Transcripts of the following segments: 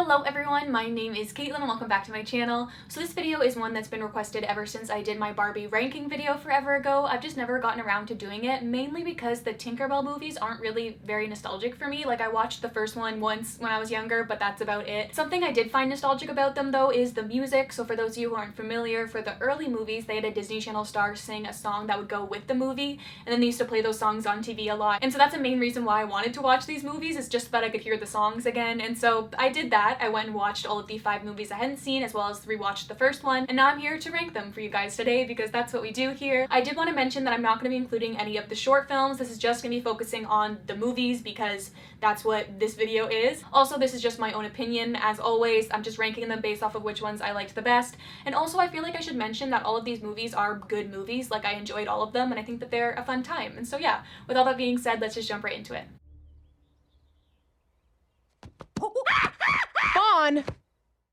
Hello everyone, my name is Caitlin and welcome back to my channel. So this video is one that's been requested ever since I did my Barbie ranking video forever ago. I've just never gotten around to doing it, mainly because the Tinkerbell movies aren't really very nostalgic for me. Like, I watched the first one once when I was younger, but that's about it. Something I did find nostalgic about them though is the music. So for those of you who aren't familiar, for the early movies they had a Disney Channel star sing a song that would go with the movie, and then they used to play those songs on TV a lot. And so that's a main reason why I wanted to watch these movies, is just so that I could hear the songs again. And so I did that. I went and watched all of the 5 movies I hadn't seen, as well as rewatched the first one, and now I'm here to rank them for you guys today because that's what we do here. I did want to mention that I'm not going to be including any of the short films. This is just going to be focusing on the movies because that's what this video is. Also, this is just my own opinion. As always, I'm just ranking them based off of which ones I liked the best. And also, I feel like I should mention that all of these movies are good movies. Like, I enjoyed all of them and I think that they're a fun time. And so yeah, with all that being said, let's just jump right into it. Fawn!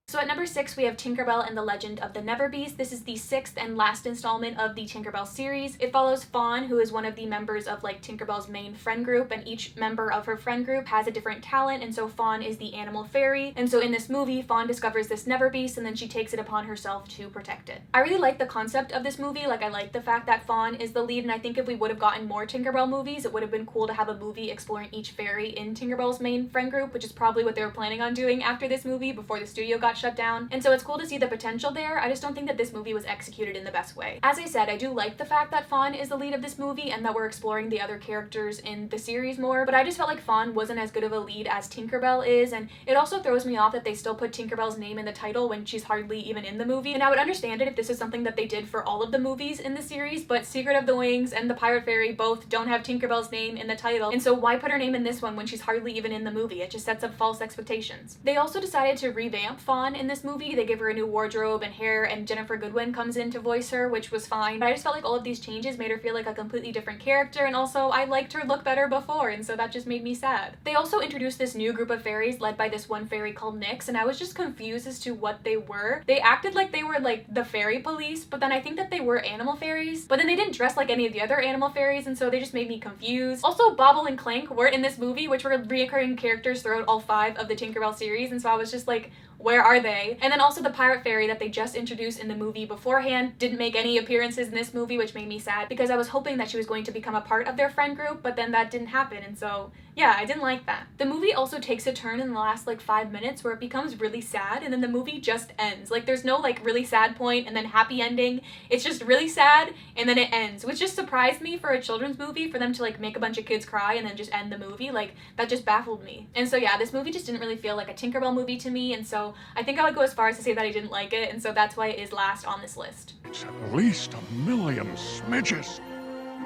So at number 6, we have Tinkerbell and the Legend of the NeverBeast. This is the 6th and last installment of the Tinkerbell series. It follows Fawn, who is one of the members of like Tinkerbell's main friend group, and each member of her friend group has a different talent, and so Fawn is the animal fairy. And so in this movie, Fawn discovers this NeverBeast and then she takes it upon herself to protect it. I really like the concept of this movie. Like, I like the fact that Fawn is the lead, and I think if we would have gotten more Tinkerbell movies, it would have been cool to have a movie exploring each fairy in Tinkerbell's main friend group, which is probably what they were planning on doing after this movie before the studio got shut down. And so it's cool to see the potential there. I just don't think that this movie was executed in the best way. As I said, I do like the fact that Fawn is the lead of this movie and that we're exploring the other characters in the series more, but I just felt like Fawn wasn't as good of a lead as Tinkerbell is, and it also throws me off that they still put Tinkerbell's name in the title when she's hardly even in the movie. And I would understand it if this is something that they did for all of the movies in the series, but Secret of the Wings and the Pirate Fairy both don't have Tinkerbell's name in the title, and so why put her name in this one when she's hardly even in the movie? It just sets up false expectations. They also decided to revamp Fawn in this movie. They give her a new wardrobe and hair, and Jennifer Goodwin comes in to voice her, which was fine, but I just felt like all of these changes made her feel like a completely different character, and also I liked her look better before, and so that just made me sad. They also introduced this new group of fairies led by this one fairy called Nyx, and I was just confused as to what they were. They acted like they were like the fairy police, but then I think that they were animal fairies, but then they didn't dress like any of the other animal fairies, and so they just made me confused. Also, Bobble and Clank weren't in this movie, which were reoccurring characters throughout all 5 of the Tinkerbell series, and so I was just like, where are they? And then also the Pirate Fairy that they just introduced in the movie beforehand didn't make any appearances in this movie, which made me sad because I was hoping that she was going to become a part of their friend group, but then that didn't happen, and so yeah, I didn't like that. The movie also takes a turn in the last like 5 minutes where it becomes really sad, and then the movie just ends. Like, there's no like really sad point and then happy ending. It's just really sad and then it ends, which just surprised me for a children's movie, for them to like make a bunch of kids cry and then just end the movie. Like, that just baffled me. And so yeah, this movie just didn't really feel like a Tinkerbell movie to me, and so I think I would go as far as to say that I didn't like it, and so that's why it is last on this list. It's at least 1,000,000 smidges.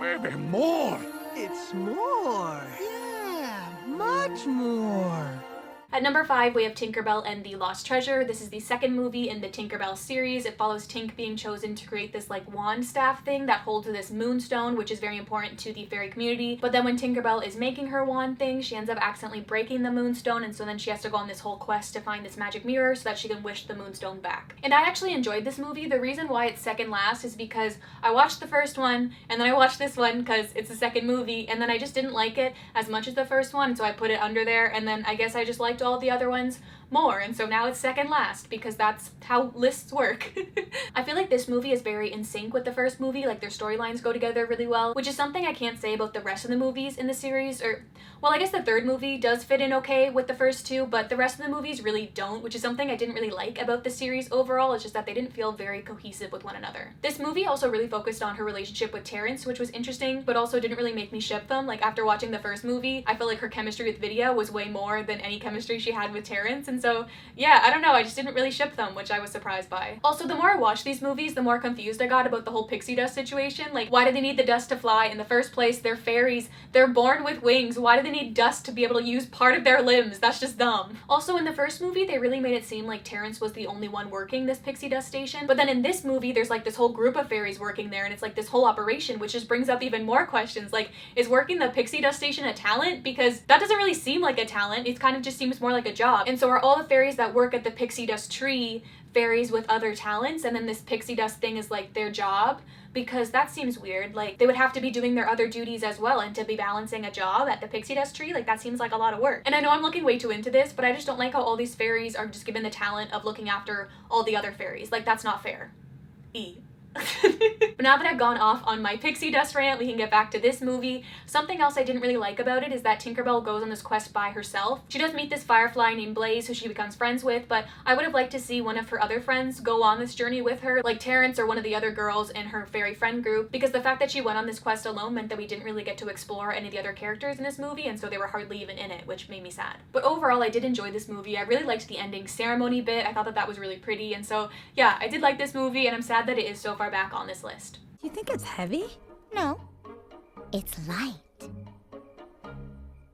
Maybe more. It's more. Yeah, much more. At number 5, we have Tinkerbell and the Lost Treasure. This is the 2nd movie in the Tinkerbell series. It follows Tink being chosen to create this like wand staff thing that holds this moonstone, which is very important to the fairy community. But then when Tinkerbell is making her wand thing, she ends up accidentally breaking the moonstone, and so then she has to go on this whole quest to find this magic mirror so that she can wish the moonstone back. And I actually enjoyed this movie. The reason why it's second last is because I watched the first one, and then I watched this one because it's the 2nd movie, and then I just didn't like it as much as the first one, so I put it under there, and then I guess I just liked all the other ones more, and so now it's second last because that's how lists work. I feel like this movie is very in sync with the first movie. Like, their storylines go together really well, which is something I can't say about the rest of the movies in the series. Or, well, I guess the 3rd movie does fit in okay with the first 2, but the rest of the movies really don't, which is something I didn't really like about the series overall. It's just that they didn't feel very cohesive with one another. This movie also really focused on her relationship with Terrence, which was interesting, but also didn't really make me ship them. Like, after watching the first movie, I feel like her chemistry with Vidya was way more than any chemistry she had with Terrence, and so yeah, I don't know, I just didn't really ship them, which I was surprised by. Also, the more I watched these movies, the more confused I got about the whole pixie dust situation. Like, why do they need the dust to fly in the first place? They're fairies. They're born with wings. Why do they need dust to be able to use part of their limbs? That's just dumb. Also, in the first movie, they really made it seem like Terrence was the only one working this pixie dust station. But then in this movie, there's like this whole group of fairies working there, and it's like this whole operation, which just brings up even more questions. Like, is working the pixie dust station a talent? Because that doesn't really seem like a talent. It kind of just seems more like a job. And so are all all the fairies that work at the pixie dust tree fairies with other talents, and then this pixie dust thing is like their job, because that seems weird. Like, they would have to be doing their other duties as well, and to be balancing a job at the pixie dust tree, like, that seems like a lot of work. And I know I'm looking way too into this, but I just don't like how all these fairies are just given the talent of looking after all the other fairies. Like, that's not fair. But now that I've gone off on my pixie dust rant, we can get back to this movie. Something else I didn't really like about it is that Tinkerbell goes on this quest by herself. She does meet this firefly named Blaze who she becomes friends with, but I would have liked to see one of her other friends go on this journey with her, like Terrence or one of the other girls in her fairy friend group, because the fact that she went on this quest alone meant that we didn't really get to explore any of the other characters in this movie, and so they were hardly even in it, which made me sad. But overall, I did enjoy this movie. I really liked the ending ceremony bit. I thought that that was really pretty, and so yeah, I did like this movie, and I'm sad that it is so far back on this list. You think it's heavy? No, it's light.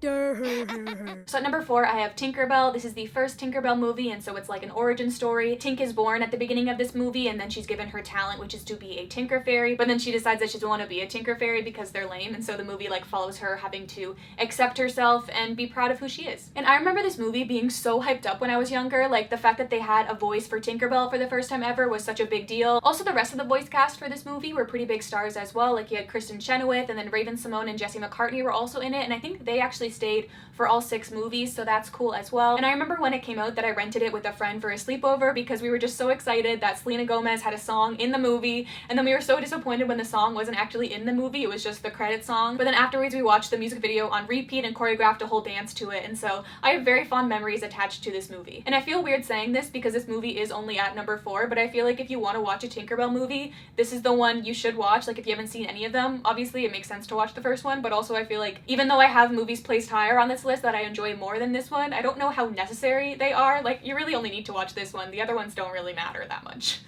So at number 4, I have Tinkerbell. This is the first Tinkerbell movie, and so it's like an origin story. Tink is born at the beginning of this movie, and then she's given her talent, which is to be a Tinker Fairy, but then she decides that she doesn't want to be a Tinker Fairy because they're lame, and so the movie like follows her having to accept herself and be proud of who she is. And I remember this movie being so hyped up when I was younger. Like, the fact that they had a voice for Tinkerbell for the first time ever was such a big deal. Also, the rest of the voice cast for this movie were pretty big stars as well. Like, you had Kristen Chenoweth, and then Raven-Symoné and Jesse McCartney were also in it, and I think they actually stayed for all 6 movies, so that's cool as well. And I remember when it came out that I rented it with a friend for a sleepover because we were just so excited that Selena Gomez had a song in the movie, and then we were so disappointed when the song wasn't actually in the movie, it was just the credit song. But then afterwards we watched the music video on repeat and choreographed a whole dance to it, and so I have very fond memories attached to this movie. And I feel weird saying this because this movie is only at number 4, but I feel like if you want to watch a Tinkerbell movie, this is the one you should watch. Like, if you haven't seen any of them, obviously it makes sense to watch the first one, but also I feel like even though I have movies placed higher on this list that I enjoy more than this one, I don't know how necessary they are. Like, you really only need to watch this one. The other ones don't really matter that much.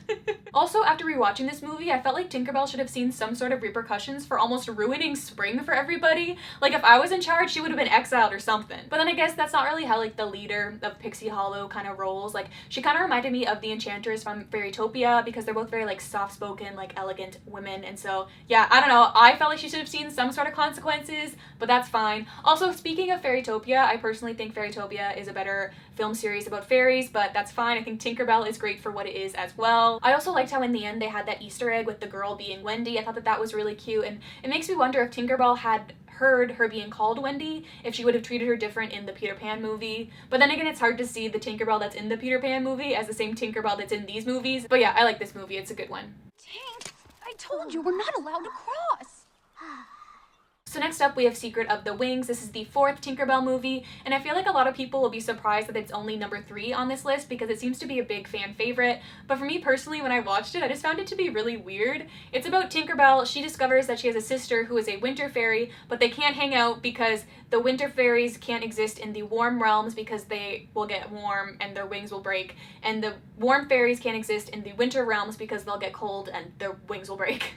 Also, after rewatching this movie, I felt like Tinkerbell should have seen some sort of repercussions for almost ruining spring for everybody. Like, if I was in charge, she would have been exiled or something. But then I guess that's not really how, like, the leader of Pixie Hollow kind of rolls. Like, she kind of reminded me of the Enchanters from Fairytopia because they're both very, like, soft-spoken, like, elegant women. And so, yeah, I don't know. I felt like she should have seen some sort of consequences, but that's fine. Also, speaking of Fairytopia, I personally think Fairytopia is a better film series about fairies, but that's fine. I think Tinkerbell is great for what it is as well. I also liked how in the end they had that Easter egg with the girl being Wendy. I thought that that was really cute, and it makes me wonder if Tinkerbell had heard her being called Wendy, if she would have treated her different in the Peter Pan movie. But then again, it's hard to see the Tinkerbell that's in the Peter Pan movie as the same Tinkerbell that's in these movies. But yeah, I like this movie. It's a good one. Tink, I told you we're not allowed to cross. So next up we have Secret of the Wings. This is the 4th Tinkerbell movie, and I feel like a lot of people will be surprised that it's only number 3 on this list because it seems to be a big fan favorite. But for me personally, when I watched it, I just found it to be really weird. It's about Tinkerbell. She discovers that she has a sister who is a winter fairy, but they can't hang out because the winter fairies can't exist in the warm realms because they will get warm and their wings will break, and the warm fairies can't exist in the winter realms because they'll get cold and their wings will break.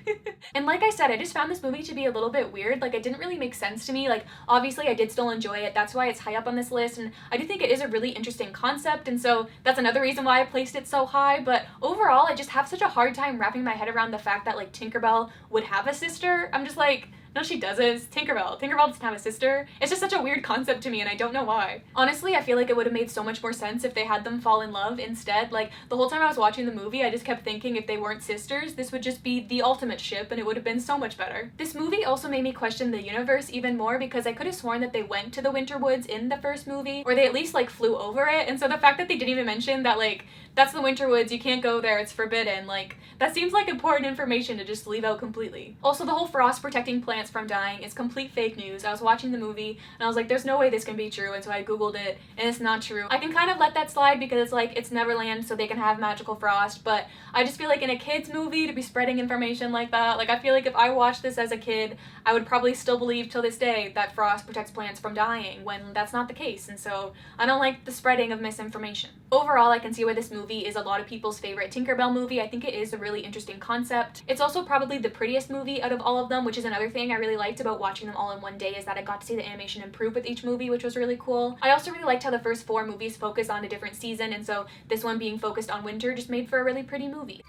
And like I said, I just found this movie to be a little bit weird. Like, it didn't really make sense to me. Like, obviously I did still enjoy it. That's why it's high up on this list, and I do think it is a really interesting concept, and so that's another reason why I placed it so high. But overall, I just have such a hard time wrapping my head around the fact that, like, Tinkerbell would have a sister. I'm just like, no, she doesn't. It's Tinkerbell. Tinkerbell doesn't have a sister. It's just such a weird concept to me, and I don't know why. Honestly, I feel like it would have made so much more sense if they had them fall in love instead. Like, the whole time I was watching the movie, I just kept thinking if they weren't sisters, this would just be the ultimate ship, and it would have been so much better. This movie also made me question the universe even more because I could have sworn that they went to the Winter Woods in the first movie, or they at least, like, flew over it, and so the fact that they didn't even mention that, like, that's the Winter Woods, you can't go there, it's forbidden, like, that seems like important information to just leave out completely. Also, the whole frost protecting plants from dying is complete fake news. I was watching the movie and I was like, there's no way this can be true, and so I googled it and it's not true. I can kind of let that slide because it's like, it's Neverland, so they can have magical frost, but I just feel like in a kid's movie to be spreading information like that, like, I feel like if I watched this as a kid, I would probably still believe till this day that frost protects plants from dying when that's not the case, and so I don't like the spreading of misinformation. Overall, I can see why this movie is a lot of people's favorite Tinkerbell movie. I think it is a really interesting concept. It's also probably the prettiest movie out of all of them, which is another thing I really liked about watching them all in one day, is that I got to see the animation improve with each movie, which was really cool. I also really liked how the first 4 movies focus on a different season, and so this one being focused on winter just made for a really pretty movie.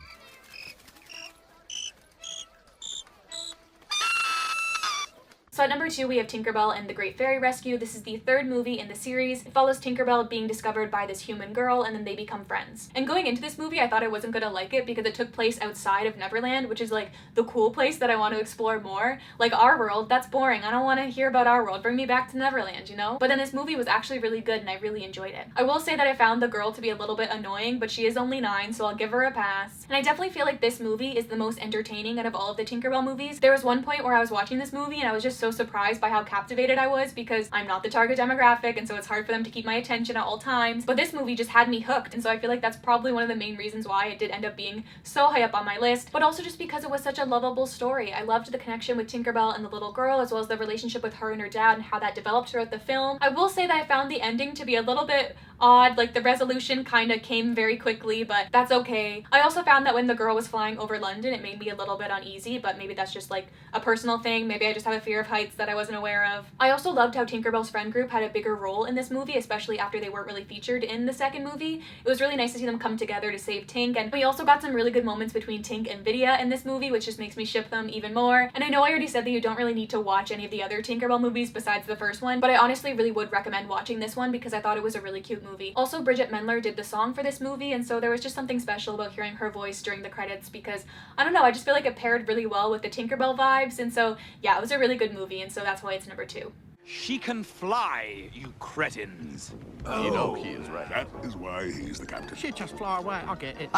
So at number 2, we have Tinkerbell and the Great Fairy Rescue. This is the third movie in the series. It follows Tinkerbell being discovered by this human girl, and then they become friends. And going into this movie, I thought I wasn't gonna like it because it took place outside of Neverland, which is like the cool place that I want to explore more. Like our world, that's boring. I don't want to hear about our world. Bring me back to Neverland, you know? But then this movie was actually really good and I really enjoyed it. I will say that I found the girl to be a little bit annoying, but she is only 9, so I'll give her a pass. And I definitely feel like this movie is the most entertaining out of all of the Tinkerbell movies. There was one point where I was watching this movie and I was just so surprised by how captivated I was because I'm not the target demographic and so it's hard for them to keep my attention at all times. But this movie just had me hooked, and so I feel like that's probably one of the main reasons why it did end up being so high up on my list, but also just because it was such a lovable story. I loved the connection with Tinkerbell and the little girl, as well as the relationship with her and her dad and how that developed throughout the film. I will say that I found the ending to be a little bit odd, like the resolution kind of came very quickly, but that's okay. I also found that when the girl was flying over London, it made me a little bit uneasy, but maybe that's just like a personal thing. Maybe I just have a fear of heights that I wasn't aware of. I also loved how Tinkerbell's friend group had a bigger role in this movie, especially after they weren't really featured in the second movie. It was really nice to see them come together to save Tink, and we also got some really good moments between Tink and Vidya in this movie, which just makes me ship them even more. And I know I already said that you don't really need to watch any of the other Tinkerbell movies besides the first one, but I honestly really would recommend watching this one because I thought it was a really cute movie. Also, Bridget Mendler did the song for this movie, and so there was just something special about hearing her voice during the credits because, I don't know, I just feel like it paired really well with the Tinkerbell vibes, and so yeah, it was a really good movie, and so that's why it's number 2. She can fly, you cretins. You know he is right. That is why he's the captain. She'd just fly away, I get it.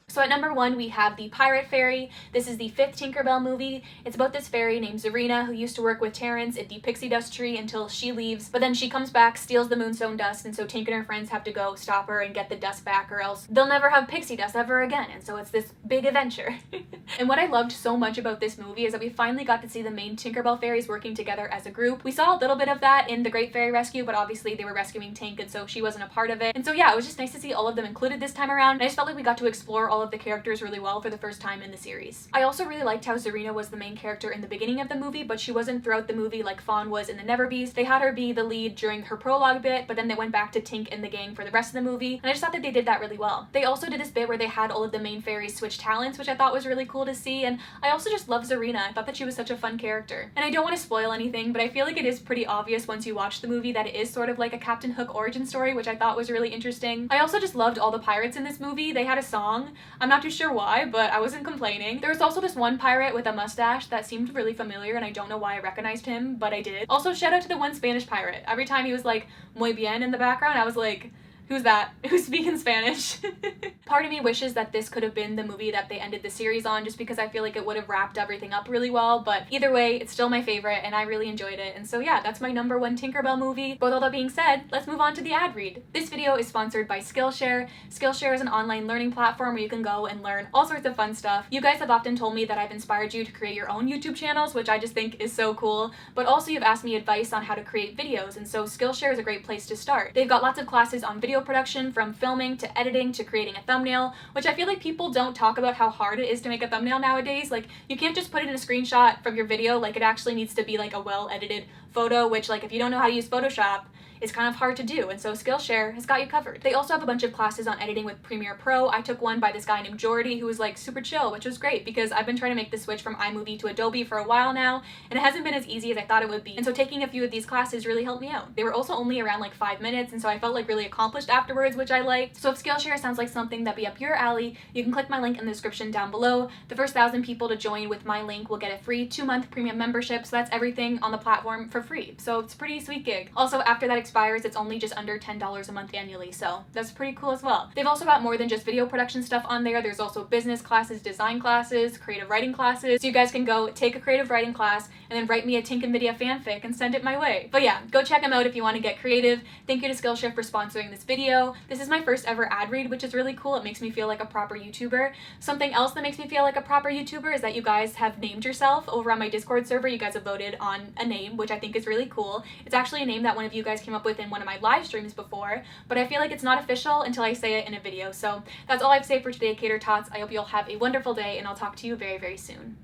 So at number 1, we have The Pirate Fairy. This is the 5th Tinkerbell movie. It's about this fairy named Zarina who used to work with Terrence at the pixie dust tree until she leaves, but then she comes back, steals the moonstone dust, and so Tink and her friends have to go stop her and get the dust back, or else they'll never have pixie dust ever again, and so it's this big adventure. And what I loved so much about this movie is that we finally got to see the main Tinkerbell fairies working together as a group. We saw a little bit of that in the Great Fairy Rescue, but obviously they were rescuing Tink, and so she wasn't a part of it. And so yeah, it was just nice to see all of them included this time around, and I just felt like we got to explore all of the characters really well for the first time in the series. I also really liked how Zarina was the main character in the beginning of the movie, but she wasn't throughout the movie like Fawn was in the NeverBeast. They had her be the lead during her prologue bit, but then they went back to Tink and the gang for the rest of the movie, and I just thought that they did that really well. They also did this bit where they had all of the main fairies switch talents, which I thought was really cool to see, and I also just love Zarina. I thought that she was such a fun character. And I don't want to spoil anything, but I feel like it is pretty obvious once you watch the movie that it is sort of like a Captain Hook origin story, which I thought was really interesting. I also just loved all the pirates in this movie. They had a song. I'm not too sure why, but I wasn't complaining. There was also this one pirate with a mustache that seemed really familiar, and I don't know why I recognized him, but I did. Also, shout out to the one Spanish pirate. Every time he was like, muy bien in the background, I was like, who's that? Who's speaking Spanish? Part of me wishes that this could have been the movie that they ended the series on, just because I feel like it would have wrapped everything up really well, but either way, it's still my favorite and I really enjoyed it. And so yeah, that's my number 1 Tinkerbell movie. But with all that being said, let's move on to the ad read. This video is sponsored by Skillshare. Skillshare is an online learning platform where you can go and learn all sorts of fun stuff. You guys have often told me that I've inspired you to create your own YouTube channels, which I just think is so cool, but also you've asked me advice on how to create videos, and so Skillshare is a great place to start. They've got lots of classes on video production, from filming to editing to creating a thumbnail, which I feel like people don't talk about how hard it is to make a thumbnail nowadays. Like, you can't just put it in a screenshot from your video, like it actually needs to be like a well-edited photo, which like if you don't know how to use Photoshop, it's kind of hard to do, and so Skillshare has got you covered. They also have a bunch of classes on editing with Premiere Pro. I took one by this guy named Jordy who was like super chill, which was great because I've been trying to make the switch from iMovie to Adobe for a while now, and it hasn't been as easy as I thought it would be, and so taking a few of these classes really helped me out. They were also only around like 5 minutes, and so I felt like really accomplished afterwards, which I liked. So if Skillshare sounds like something that'd be up your alley, you can click my link in the description down below. The first 1,000 people to join with my link will get a free 2-month premium membership, so that's everything on the platform for free. So it's a pretty sweet gig. Also, after that expires, it's only just under $10 a month annually, so that's pretty cool as well. They've also got more than just video production stuff on there. There's also business classes, design classes, creative writing classes, so you guys can go take a creative writing class and then write me a Tink and Vidya fanfic and send it my way. But yeah, go check them out if you want to get creative. Thank you to Skillshare for sponsoring this video. This is my first ever ad read, which is really cool. It makes me feel like a proper YouTuber. Something else that makes me feel like a proper YouTuber is that you guys have named yourself over on my Discord server. You guys have voted on a name, which I think is really cool. It's actually a name that one of you guys came up with in one of my live streams before, but I feel like it's not official until I say it in a video. So that's all I have to say for today, Cater Tots. I hope you'll have a wonderful day, and I'll talk to you very, very soon.